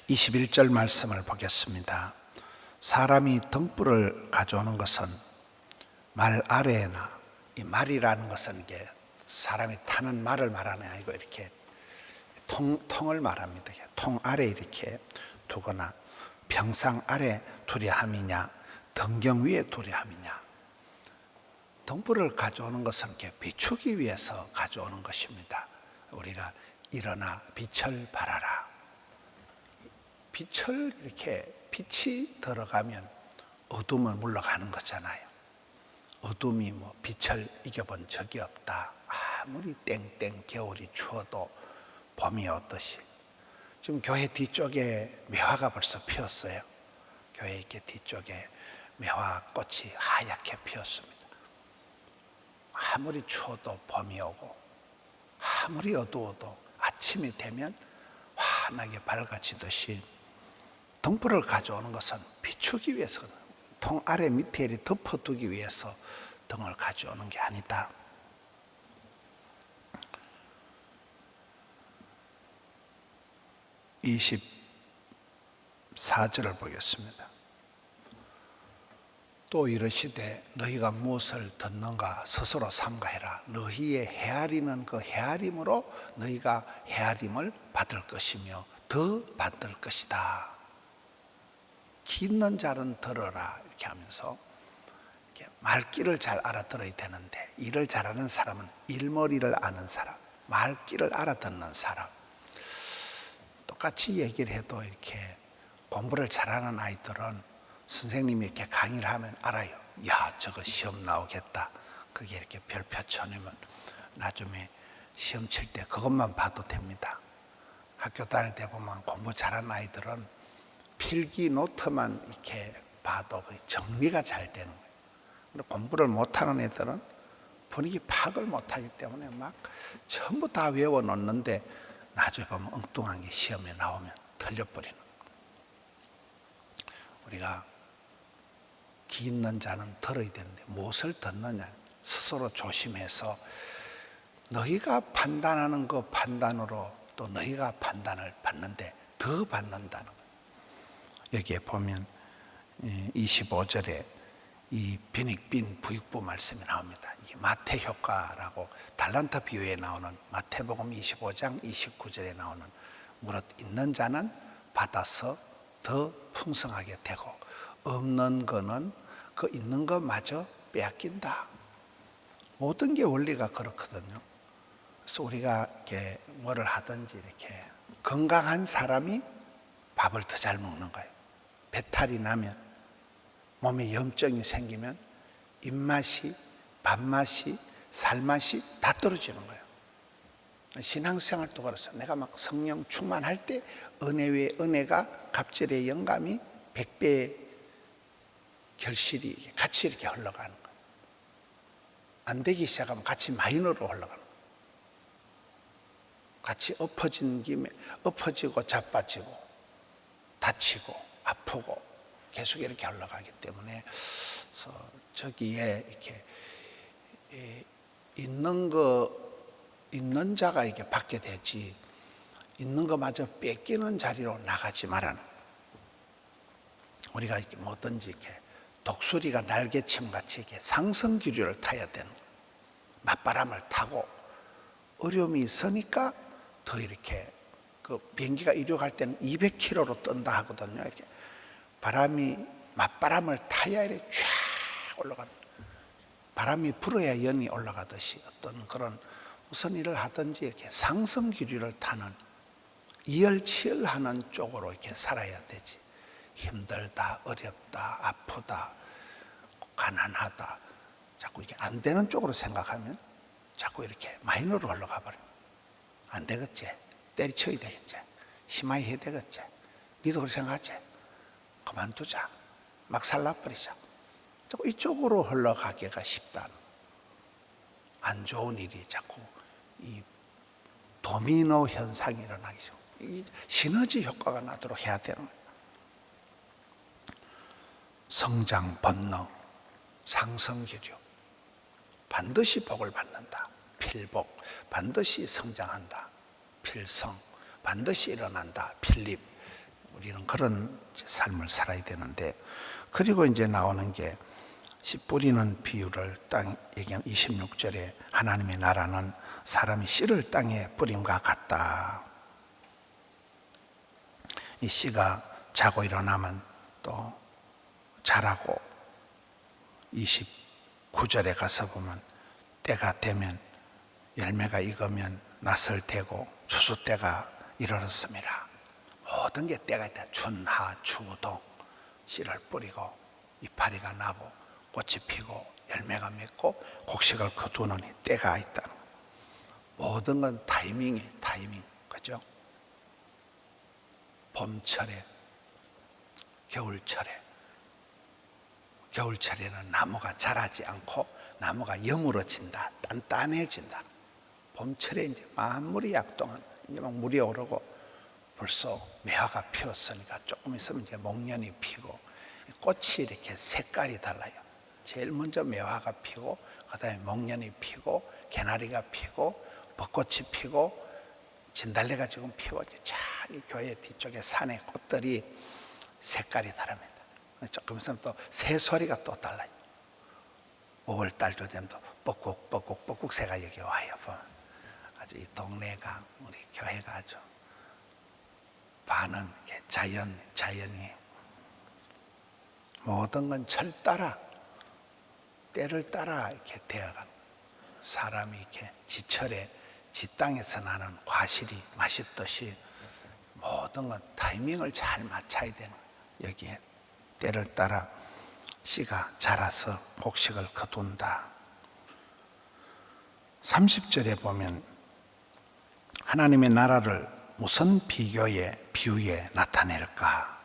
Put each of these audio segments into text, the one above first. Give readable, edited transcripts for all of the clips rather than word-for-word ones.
21절 말씀을 보겠습니다. 사람이 등불을 가져오는 것은 말 아래에나, 이 말이라는 것은 이게 사람이 타는 말을 말하는 게 아니고 이렇게 통을 말합니다. 통 아래 이렇게 두거나 평상 아래 두려 함이냐, 등경 위에 두려 함이냐. 등불을 가져오는 것은 이렇게 비추기 위해서 가져오는 것입니다. 우리가 일어나 빛을 발하라. 빛을 이렇게 빛이 들어가면 어둠은 물러가는 거잖아요. 어둠이 빛을 이겨본 적이 없다. 아무리 땡땡 겨울이 추워도 봄이 오듯이. 지금 교회 뒤쪽에 매화가 벌써 피었어요. 교회 이렇게 뒤쪽에 매화 꽃이 하얗게 피었습니다. 아무리 추워도 봄이 오고 아무리 어두워도 아침이 되면 환하게 밝아지듯이 등불을 가져오는 것은 비추기 위해서, 통 아래 밑에 덮어두기 위해서 등을 가져오는 게 아니다. (24절을) 보겠습니다. 또 이르시되 너희가 무엇을 듣는가 스스로 삼가해라. 너희의 헤아리는 그 헤아림으로 너희가 헤아림을 받을 것이며 더 받을 것이다. 귀 있는 자는 들어라. 이렇게 하면서 이렇게 말귀를 잘 알아들어야 되는데, 일을 잘하는 사람은 일머리를 아는 사람, 말귀를 알아듣는 사람. 똑같이 얘기를 해도 이렇게 공부를 잘하는 아이들은 선생님이 이렇게 강의를 하면 알아요. 야, 저거 시험 나오겠다. 그게 이렇게 별표 쳐내면 나중에 시험 칠 때 그것만 봐도 됩니다. 학교 다닐 때 보면 공부 잘하는 아이들은 필기 노트만 이렇게 봐도 정리가 잘 되는 거예요. 근데 공부를 못하는 애들은 분위기 파악을 못하기 때문에 막 전부 다 외워놓는데 나중에 보면 엉뚱한 게 시험에 나오면 틀려버리는 거예요. 우리가 귀 있는 자는 들어야 되는데 무엇을 듣느냐, 스스로 조심해서 너희가 판단하는 그 판단으로 또 너희가 판단을 받는데 더 받는다는 거예요. 여기에 보면 25절에 이 빈익빈 부익부 말씀이 나옵니다. 이게 마태 효과라고 달란트 비유에 나오는 마태복음 25장 29절에 나오는 무릇 있는 자는 받아서 더 풍성하게 되고 없는 거는 그 있는 것마저 빼앗긴다. 모든 게 원리가 그렇거든요. 그래서 우리가 이렇게 뭐를 하든지 이렇게 건강한 사람이 밥을 더 잘 먹는 거예요. 배탈이 나면, 몸에 염증이 생기면 입맛이, 밥맛이, 살맛이 다 떨어지는 거예요. 신앙생활도 그렇습니다. 내가 막 성령 충만할 때 은혜 위에 은혜가, 갑절의 영감이 100배의 결실이 같이 이렇게 흘러가는 거예요. 안 되기 시작하면 같이 마이너로 흘러가는 거예요. 같이 엎어진 김에 엎어지고 자빠지고 다치고 아프고 계속 이렇게 흘러가기 때문에, 그래서 저기에 이렇게 있는 자가 이렇게 받게 되지, 있는 것마저 뺏기는 자리로 나가지 말라는 거예요. 우리가 이렇게 뭐든지 이렇게 독수리가 날개침 같이 이렇게 상승 기류를 타야 되는 거예요. 맞바람을 타고 어려움이 있으니까 더 이렇게, 그 비행기가 이륙할 때는 200km로 뜬다 하거든요. 이렇게 맞바람을 타야 이렇게 쫙 올라가는, 바람이 불어야 연이 올라가듯이 어떤 그런 무슨 일을 하든지 이렇게 상승 기류를 타는, 이열치열하는 쪽으로 이렇게 살아야 되지. 힘들다, 어렵다, 아프다, 가난하다, 자꾸 이게 안 되는 쪽으로 생각하면 자꾸 이렇게 마이너로 올라가 버려요. 안 되겠지? 때리쳐야 되겠지? 심하게 해야 되겠지? 니도 그렇게 생각하지? 그만두자. 막 살라버리자. 자꾸 이쪽으로 흘러가기가 쉽다. 안 좋은 일이 자꾸 이 도미노 현상이 일어나기 전, 이 시너지 효과가 나도록 해야 되는 거예요. 성장, 번능, 상승기류, 반드시 복을 받는다. 필복, 반드시 성장한다. 필성, 반드시 일어난다. 필립, 우리는 그런 삶을 살아야 되는데, 그리고 이제 나오는 게 씨 뿌리는 비유를 땅 얘기한 26절에 하나님의 나라는 사람이 씨를 땅에 뿌림과 같다. 이 씨가 자고 일어나면 또 자라고, 29절에 가서 보면 때가 되면 열매가 익으면 낫을 대고 추수 때가 이르렀습니다. 모든 게 때가 있다. 춘하 추동 씨를 뿌리고 이파리가 나고 꽃이 피고 열매가 맺고 곡식을 거두는 때가 있다는 거예요. 모든 건 타이밍이에요. 타이밍. 그죠? 봄철에, 겨울철에. 겨울철에는 나무가 자라지 않고 나무가 여물어진다. 단단해진다. 봄철에 이제 만물이 약동한, 이제 막 물이 오르고 벌써 매화가 피었으니까 조금 있으면 이제 목련이 피고, 꽃이 이렇게 색깔이 달라요. 제일 먼저 매화가 피고, 그 다음에 목련이 피고, 개나리가 피고, 벚꽃이 피고, 진달래가 지금 피고, 이 교회 뒤쪽에 산의 꽃들이 색깔이 다릅니다. 조금 있으면 또 새소리가 또 달라요. 5월달도 되면 또 뻑꾹 새가 여기 와요. 아주 이 동네가, 우리 교회가 아주 반은 자연이 모든 건 철 따라, 때를 따라 이렇게 되어가는, 사람이 이렇게 지철에 지 땅에서 나는 과실이 맛있듯이 모든 건 타이밍을 잘 맞춰야 되는 거예요. 여기에 때를 따라 씨가 자라서 곡식을 거둔다. 30절에 보면 하나님의 나라를 무슨 비유에 나타낼까?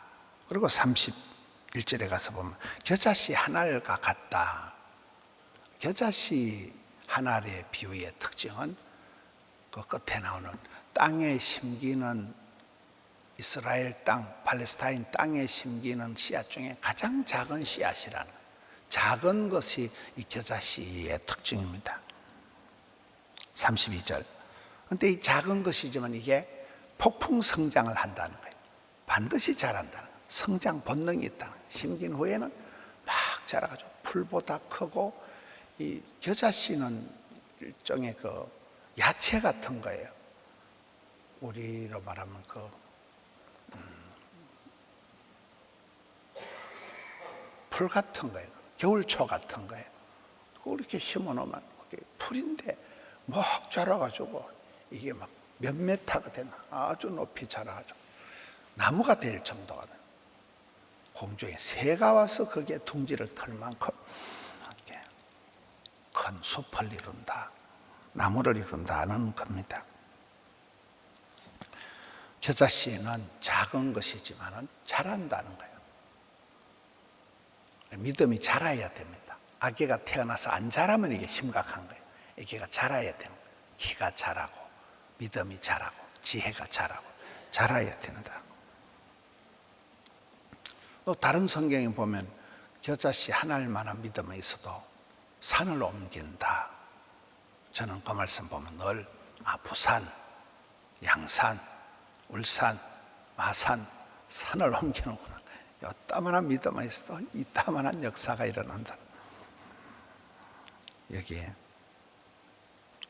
그리고 31절에 가서 보면 겨자씨 한 알과 같다. 겨자씨 한 알의 비유의 특징은 그 끝에 나오는 땅에 심기는, 이스라엘 땅, 팔레스타인 땅에 심기는 씨앗 중에 가장 작은 씨앗이라는 거예요. 작은 것이 이 겨자씨의 특징입니다. 32절. 그런데 이 작은 것이지만 이게 폭풍 성장을 한다는 거예요. 반드시 자란다는 거예요. 성장 본능이 있다는 거예요. 심긴 후에는 막 자라가지고 풀보다 크고, 이 겨자씨는 일종의 그 야채 같은 거예요. 우리로 말하면 풀 같은 거예요. 겨울초 같은 거예요. 이렇게 심어놓으면 그게 풀인데 막 자라가지고 이게 막 몇 메타가 되나, 아주 높이 자라가지고 나무가 될 정도가 돼요. 공중에 새가 와서 거기에 둥지를 털 만큼 큰 숲을 이룬다, 나무를 이룬다는 겁니다. 겨자씨는 작은 것이지만 자란다는 거예요. 믿음이 자라야 됩니다. 아기가 태어나서 안 자라면 이게 심각한 거예요. 아기가 자라야 되는 거예요. 키가 자라고, 믿음이 자라고, 지혜가 자라고, 자라야 된다. 또 다른 성경에 보면 겨자씨 한 알만한 믿음이 있어도 산을 옮긴다. 저는 그 말씀 보면 늘 부산, 양산, 울산, 마산, 산을 옮기는구나. 이따만한 믿음이 있어도 이따만한 역사가 일어난다. 여기에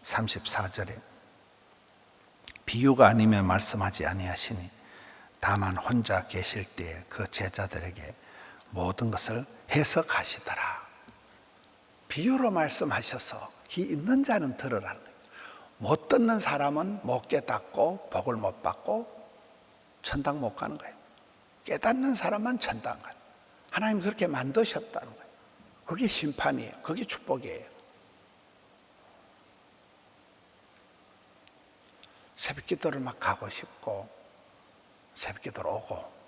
34절에 비유가 아니면 말씀하지 아니하시니 다만 혼자 계실 때 그 제자들에게 모든 것을 해석하시더라. 비유로 말씀하셔서 귀 있는 자는 들으라는 거예요. 못 듣는 사람은 못 깨닫고 복을 못 받고 천당 못 가는 거예요. 깨닫는 사람만 천당 가요. 하나님 그렇게 만드셨다는 거예요. 그게 심판이에요. 그게 축복이에요. 새벽 기도를 막 가고 싶고 새벽 기도를 오고,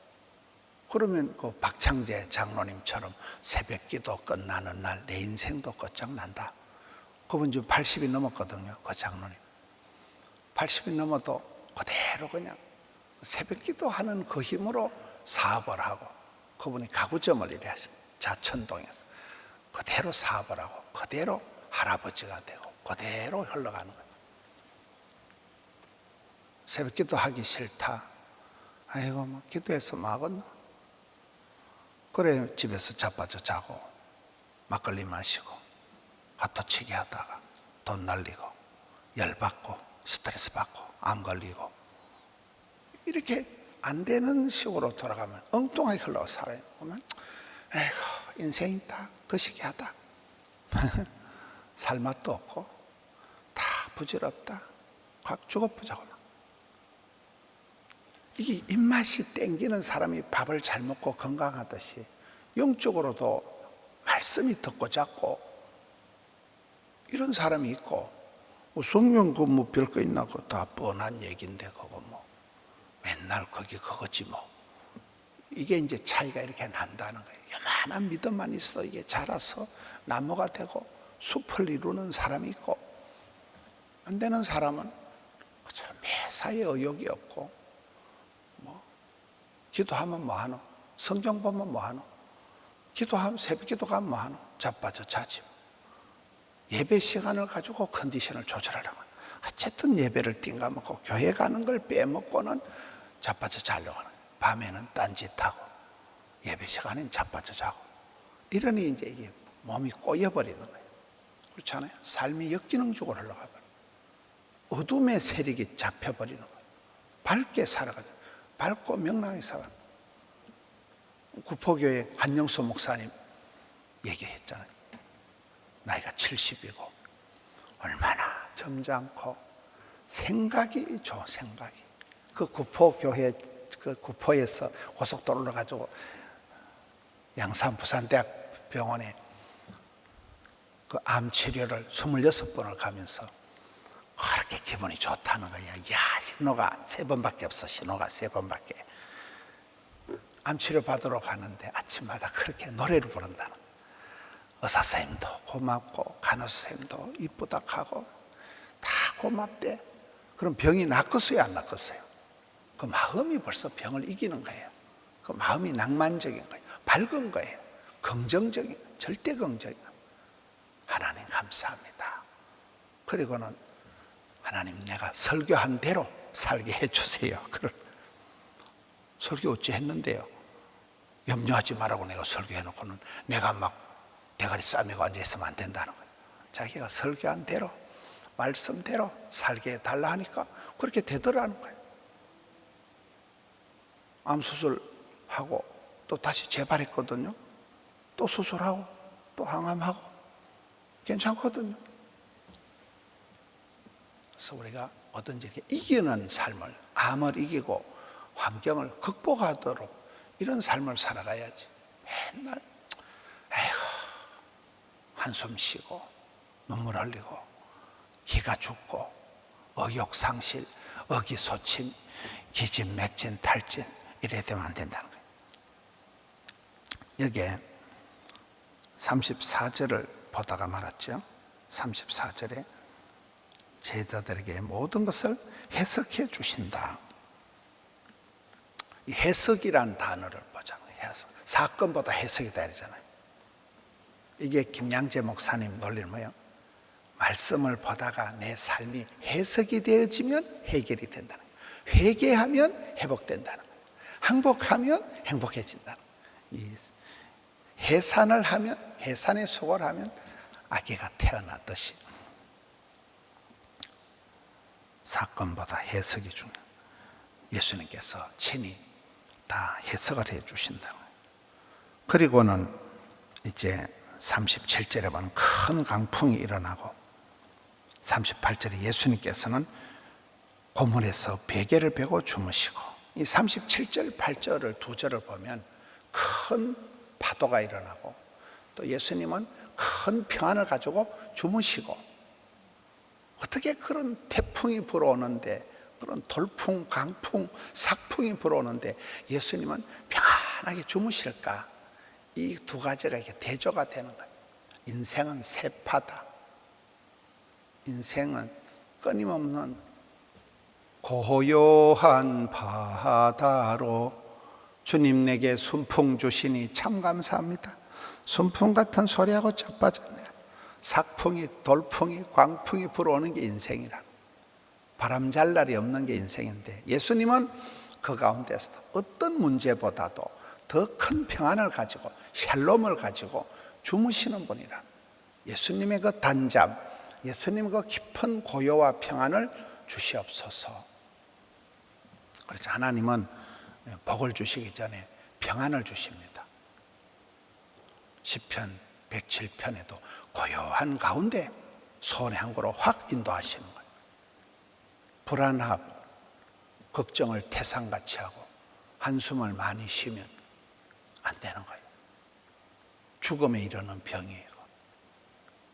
그러면 그 박창재 장로님처럼 새벽 기도 끝나는 날 내 인생도 끝장난다. 그분 지금 80이 넘었거든요. 그 장로님 80이 넘어도 그대로 그냥 새벽 기도하는 그 힘으로 사업을 하고, 그분이 가구점을 이래 하시는 자천동에서 그대로 사업을 하고 그대로 할아버지가 되고 그대로 흘러가는 거예요. 새벽 기도 하기 싫다, 아이고 뭐 기도해서 뭐 하겠노. 그래 집에서 자빠져 자고 막걸리 마시고 하토치기 하다가 돈 날리고 열받고 스트레스 받고 암 걸리고 이렇게 안 되는 식으로 돌아가면 엉뚱하게 흘러 살아요. 보면 에이구 인생이 다 거시기하다. 살 맛도 없고 다 부질없다. 확 죽어보자고. 이게 입맛이 땡기는 사람이 밥을 잘 먹고 건강하듯이 영적으로도 말씀이 덥고 작고 이런 사람이 있고, 성경 그 뭐 별거 있나 그 다 뻔한 얘기인데 그거 뭐 맨날 거기 그거지 뭐. 이게 이제 차이가 이렇게 난다는 거예요. 요만한 믿음만 있어 이게 자라서 나무가 되고 숲을 이루는 사람이 있고, 안 되는 사람은 매사에 의욕이 없고 뭐 기도하면 뭐하노, 성경 보면 뭐하노, 기도하면 새벽 기도하면 뭐하노, 자빠져 자지. 예배 시간을 가지고 컨디션을 조절하라고. 어쨌든 예배를 띵가먹고 교회 가는 걸 빼먹고는 자빠져 자려고 하는 거예요. 밤에는 딴짓하고 예배 시간엔 자빠져 자고. 이러니 이제 이게 몸이 꼬여버리는 거예요. 그렇잖아요. 삶이 역기능적으로 흘러가버려요. 어둠의 세력이 잡혀버리는 거예요. 밝게 살아가죠. 밝고 명랑하게 살아. 구포교회 한영수 목사님 얘기했잖아요. 나이가 70이고 얼마나 점잖고 생각이 좋아. 생각이 그 구포교회 그 구포에서 고속도로로 가지고 양산 부산대학병원에 그 암 치료를 26번을 가면서 그렇게 기분이 좋다는 거야. 야, 신호가 3번밖에 없어. 신호가 3번밖에. 암 치료 받으러 가는데 아침마다 그렇게 노래를 부른다는 거야. 의사 선생님도 고맙고 간호사 선생님도 이쁘다 하고 다 고맙대. 그럼 병이 낫겠어요, 안 낫겠어요? 그 마음이 벌써 병을 이기는 거예요. 그 마음이 낭만적인 거예요. 밝은 거예요. 긍정적인, 절대 긍정인 거예요. 하나님 감사합니다. 그리고는 하나님 내가 설교한 대로 살게 해주세요. 그런 설교 어찌 했는데요. 염려하지 말라고 내가 설교해놓고는 내가 막 대가리 싸매고 앉아있으면 안 된다는 거예요. 자기가 설교한 대로 말씀대로 살게 해달라 하니까 그렇게 되더라는 거예요. 암 수술하고 또 다시 재발했거든요. 또 수술하고 또 항암하고 괜찮거든요. 그래서 우리가 뭐든지 이렇게 이기는 삶을, 암을 이기고 환경을 극복하도록 이런 삶을 살아가야지. 맨날 에휴 한숨 쉬고 눈물 흘리고 기가 죽고 의욕 상실, 의기소침, 기진맥진, 탈진 이래야 되면 안 된다는 거예요. 여기에 34절을 보다가 말았죠. 34절에 제자들에게 모든 것을 해석해 주신다. 이 해석이란 단어를 보잖아요. 해석. 사건보다 해석이다 이러잖아요. 이게 김양재 목사님 논리는 뭐예요? 말씀을 보다가 내 삶이 해석이 되어지면 해결이 된다는 거예요. 회개하면 회복된다는 거예요. 항복하면 행복해진다는 거예요. 이 해산을 하면, 해산의 수고를 하면 아기가 태어났듯이 사건보다 해석이 중요해요. 예수님께서 친히 다 해석을 해 주신다고. 그리고는 이제 37절에 보면 큰 강풍이 일어나고 38절에 예수님께서는 고문에서 베개를 베고 주무시고, 이 37절, 8절을 두 절을 보면 큰 파도가 일어나고 또 예수님은 큰 평안을 가지고 주무시고, 어떻게 그런 태풍이 불어오는데, 그런 돌풍, 강풍, 삭풍이 불어오는데 예수님은 평안하게 주무실까? 이 두 가지가 이렇게 대조가 되는 거예요. 인생은 세파다. 인생은 끊임없는 고요한 바다로 주님 내게 순풍 주시니 참 감사합니다. 순풍 같은 소리하고 자빠졌네요. 삭풍이, 돌풍이, 광풍이 불어오는 게 인생이라. 바람 잘 날이 없는 게 인생인데 예수님은 그 가운데서도 어떤 문제보다도 더 큰 평안을 가지고 샬롬을 가지고 주무시는 분이라. 예수님의 그 단잠, 예수님의 그 깊은 고요와 평안을 주시옵소서. 그래서 하나님은 복을 주시기 전에 평안을 주십니다. 시편 107편에도 고요한 가운데 소원의 항구로 확 인도하시는 거예요. 불안하고 걱정을 태산같이 하고 한숨을 많이 쉬면 안 되는 거예요. 죽음에 이르는 병이에요.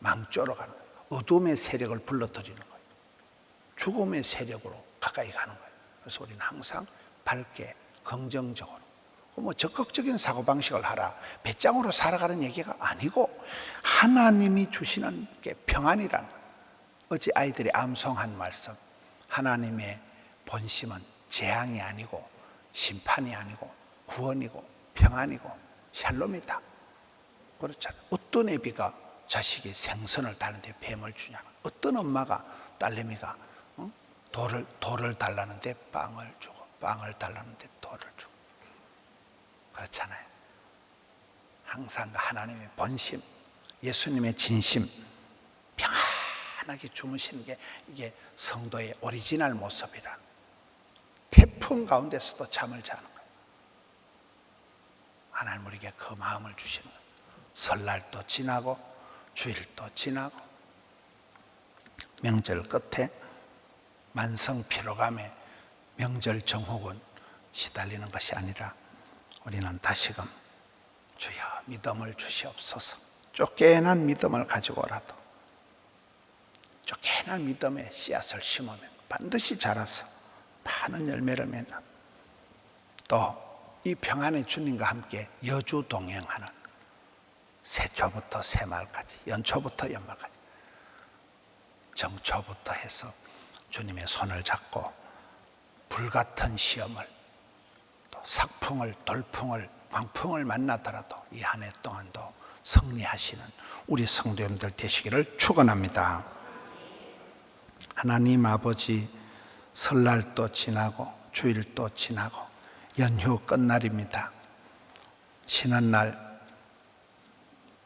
망조로 가는 거예요. 어둠의 세력을 불러들이는 거예요. 죽음의 세력으로 가까이 가는 거예요. 그래서 우리는 항상 밝게 긍정적으로 적극적인 사고방식을 하라, 배짱으로 살아가는 얘기가 아니고 하나님이 주시는 게 평안이라는 거예요. 어제 아이들이 암송한 말씀, 하나님의 본심은 재앙이 아니고 심판이 아니고 구원이고 평안이고 샬롬이다. 그렇잖아요. 어떤 애비가 자식이 생선을 다는데 뱀을 주냐? 어떤 엄마가 딸내미가 돌을 달라는데 빵을 주고, 빵을 달라는데 돌을 주고. 그렇잖아요. 항상 하나님의 본심, 예수님의 진심, 평안하게 주무시는 게 이게 성도의 오리지널 모습이라. 태풍 가운데서도 잠을 자는 거예요. 하나님 우리에게 그 마음을 주시는 거예요. 설날도 지나고 주일도 지나고 명절 끝에 만성 피로감에 명절 정혹은 시달리는 것이 아니라 우리는 다시금 주여 믿음을 주시옵소서. 쫓겨난 믿음을 가지고라도 쫓겨난 믿음의 씨앗을 심으면 반드시 자라서 많은 열매를 맺는, 또 이 평안의 주님과 함께 여주 동행하는, 새초부터 새말까지, 연초부터 연말까지, 정초부터 해서 주님의 손을 잡고 불같은 시험을, 또 삭풍을, 돌풍을, 광풍을 만나더라도 이 한 해 동안도 승리하시는 우리 성도님들 되시기를 축원합니다. 하나님 아버지, 설날도 지나고 주일도 지나고 연휴 끝날입니다. 쉬는 날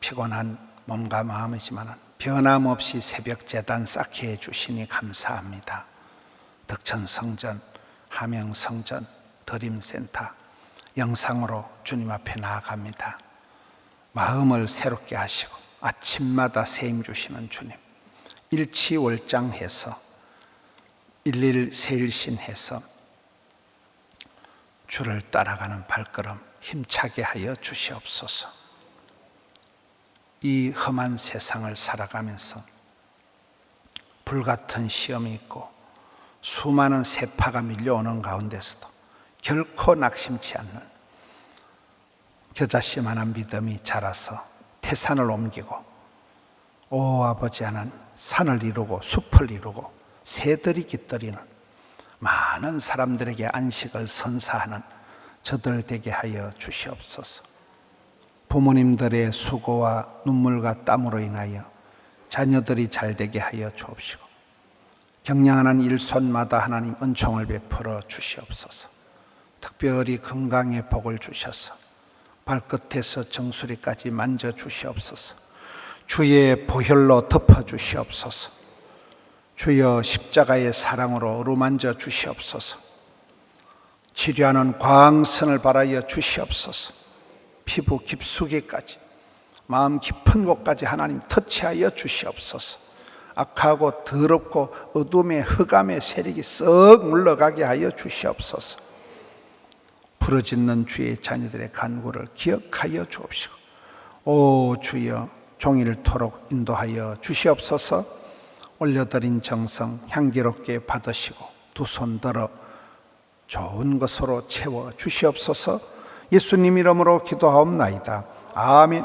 피곤한 몸과 마음이지만 변함없이 새벽 제단 쌓게 해주시니 감사합니다. 덕천성전, 함영성전, 드림센터 영상으로 주님 앞에 나아갑니다. 마음을 새롭게 하시고 아침마다 세임 주시는 주님, 일치월장해서 일일세일신해서 주를 따라가는 발걸음 힘차게 하여 주시옵소서. 이 험한 세상을 살아가면서 불같은 시험이 있고 수많은 세파가 밀려오는 가운데서도 결코 낙심치 않는 겨자씨만한 믿음이 자라서 태산을 옮기고, 오 아버지 하나님, 산을 이루고 숲을 이루고 새들이 깃들이는 많은 사람들에게 안식을 선사하는 저들 되게 하여 주시옵소서. 부모님들의 수고와 눈물과 땀으로 인하여 자녀들이 잘되게 하여 주옵시고, 경영하는 일손마다 하나님 은총을 베풀어 주시옵소서. 특별히 건강의 복을 주셔서 발끝에서 정수리까지 만져 주시옵소서. 주의 보혈로 덮어 주시옵소서. 주여 십자가의 사랑으로 어루만져 주시옵소서. 치료하는 광선을 발하여 주시옵소서. 피부 깊숙이까지, 마음 깊은 곳까지 하나님 터치하여 주시옵소서. 악하고 더럽고 어둠의 흑암의 세력이 썩 물러가게 하여 주시옵소서. 부르짖는 주의 자녀들의 간구를 기억하여 주옵시고, 오 주여 종일토록 인도하여 주시옵소서. 올려드린 정성 향기롭게 받으시고 두 손 들어 좋은 것으로 채워 주시옵소서. 예수님 이름으로 기도하옵나이다. 아멘.